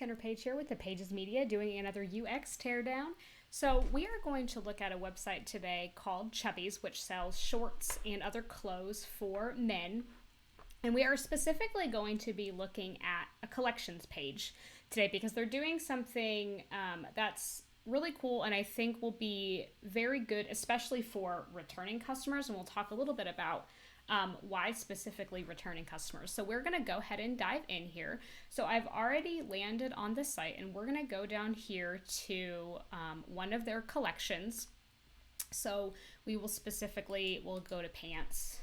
Kendra Page here with the Pages Media doing another UX teardown. So we are going to look at a website today called Chubbies, which sells shorts and other clothes for men. And we are specifically going to be looking at a collections page today because they're doing something that's really cool and I think will be very good, especially for returning customers. And we'll talk a little bit about why specifically returning customers. So we're going to go ahead and dive in here. So I've already landed on the site and we're going to go down here to one of their collections. So we will we'll go to pants.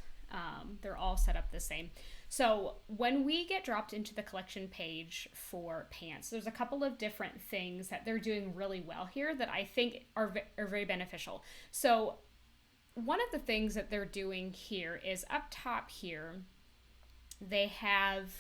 They're all set up the same. So when we get dropped into the collection page for pants, there's a couple of different things that they're doing really well here that I think are very beneficial. So one of the things that they're doing here is up top here, they have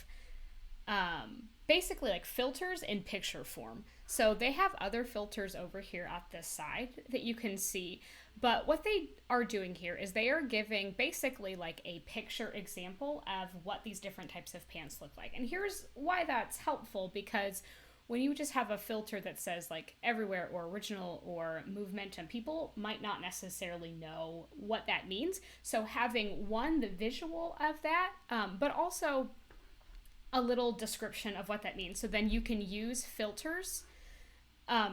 basically like filters in picture form. So they have other filters over here at this side that you can see. But what they are doing here is they are giving basically like a picture example of what these different types of pants look like. And here's why that's helpful, because when you just have a filter that says like everywhere or original or movementum, people might not necessarily know what that means. So having the visual of that, but also a little description of what that means. So then you can use filters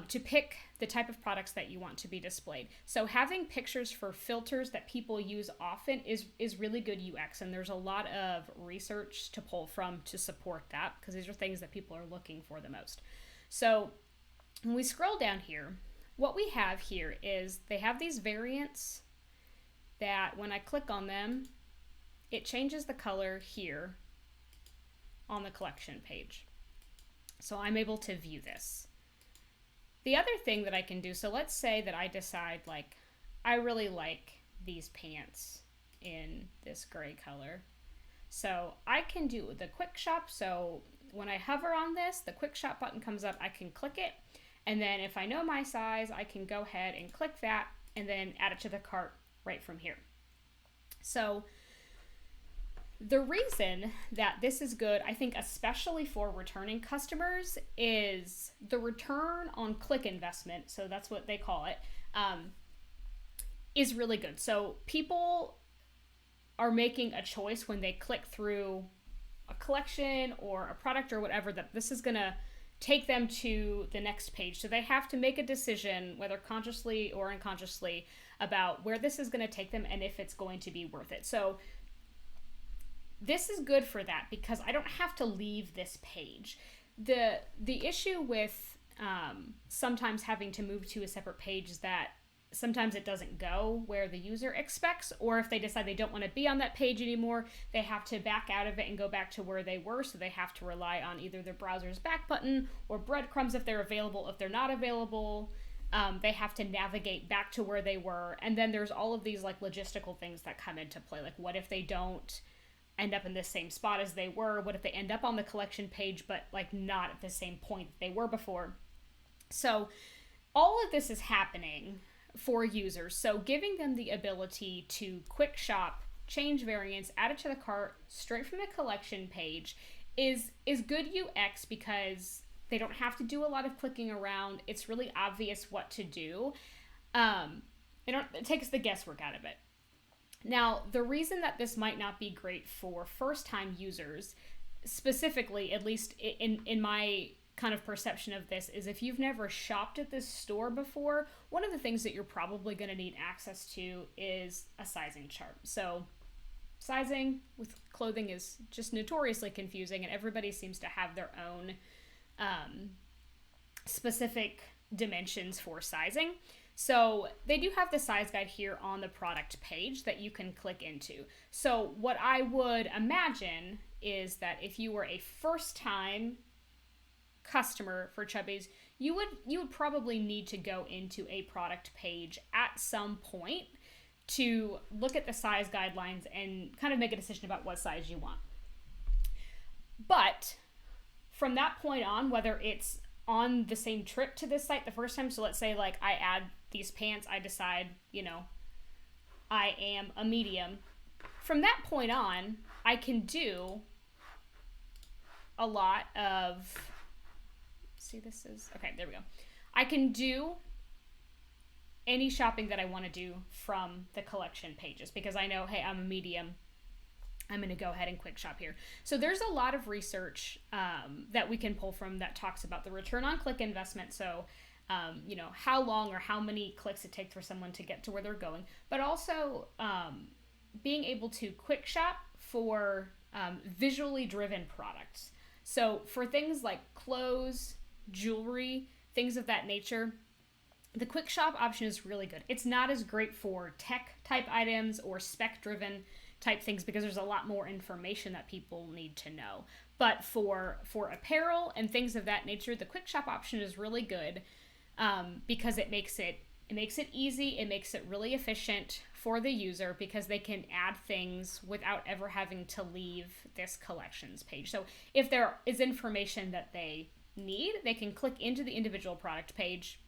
to pick the type of products that you want to be displayed. So having pictures for filters that people use often is really good UX, and there's a lot of research to pull from to support that, because these are things that people are looking for the most. So when we scroll down here, what we have here is they have these variants that when I click on them, it changes the color here on the collection page. So I'm able to view this. The other thing that I can do, so let's say that I decide like, I really like these pants in this gray color. So I can do the quick shop. So when I hover on this, the quick shop button comes up, I can click it. And then if I know my size, I can go ahead and click that and then add it to the cart right from here. So the reason that this is good, I think, especially for returning customers, is the return on click investment, so that's what they call it, is really good. So people are making a choice when they click through a collection or a product or whatever, that this is going to take them to the next page. So they have to make a decision, whether consciously or unconsciously, about where this is going to take them and if it's going to be worth it. So this is good for that because I don't have to leave this page. The issue with sometimes having to move to a separate page is that sometimes it doesn't go where the user expects, or if they decide they don't want to be on that page anymore, they have to back out of it and go back to where they were. So they have to rely on either their browser's back button or breadcrumbs if they're available. If they're not available, they have to navigate back to where they were. And then there's all of these like logistical things that come into play. Like, what if they don't end up in the same spot as they were? What if they end up on the collection page but like not at the same point that they were before? So all of this is happening for users. So giving them the ability to quick shop, change variants, add it to the cart straight from the collection page is good UX, because they don't have to do a lot of clicking around. It's really obvious what to do. It takes the guesswork out of it. Now, the reason that this might not be great for first-time users, specifically, at least in my kind of perception of this, is if you've never shopped at this store before, one of the things that you're probably going to need access to is a sizing chart. So sizing with clothing is just notoriously confusing, and everybody seems to have their own specific dimensions for sizing. So they do have the size guide here on the product page that you can click into. So what I would imagine is that if you were a first-time customer for Chubbies, you would probably need to go into a product page at some point to look at the size guidelines and kind of make a decision about what size you want. But from that point on, whether it's on the same trip to this site the first time, so let's say like I add these pants, I decide, I am a medium. From that point on, I can do a lot of see, this is, okay, there we go. I can do any shopping that I want to do from the collection pages because I know, hey, I'm a medium. I'm going to go ahead and quick shop here. So there's a lot of research that we can pull from that talks about the return on click investment. So, you know, how long or how many clicks it takes for someone to get to where they're going, but also being able to quick shop for visually driven products. So for things like clothes, jewelry, things of that nature, the quick shop option is really good. It's not as great for tech type items or spec driven type things because there's a lot more information that people need to know. But for apparel and things of that nature, the quick shop option is really good because it makes it easy. It makes it really efficient for the user because they can add things without ever having to leave this collections page. So if there is information that they need, they can click into the individual product page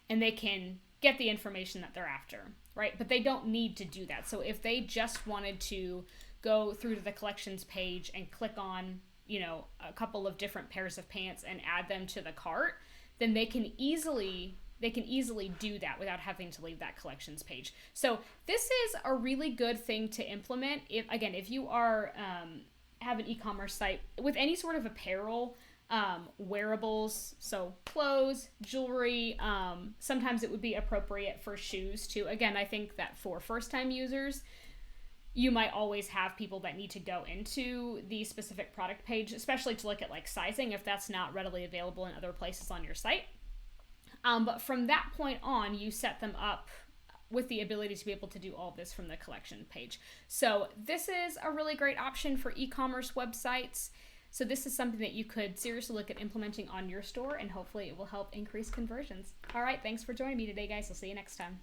and they can get the information that they're after, right? But they don't need to do that. So if they just wanted to go through to the collections page and click on, you know, a couple of different pairs of pants and add them to the cart, then they can easily do that without having to leave that collections page. So this is a really good thing to implement if you are have an e-commerce site with any sort of apparel, wearables, so clothes, jewelry. Sometimes it would be appropriate for shoes too. Again, I think that for first-time users, you might always have people that need to go into the specific product page, especially to look at like sizing if that's not readily available in other places on your site. But from that point on, you set them up with the ability to be able to do all of this from the collection page. So this is a really great option for e-commerce websites. So this is something that you could seriously look at implementing on your store, and hopefully it will help increase conversions. All right, thanks for joining me today, guys. I'll see you next time.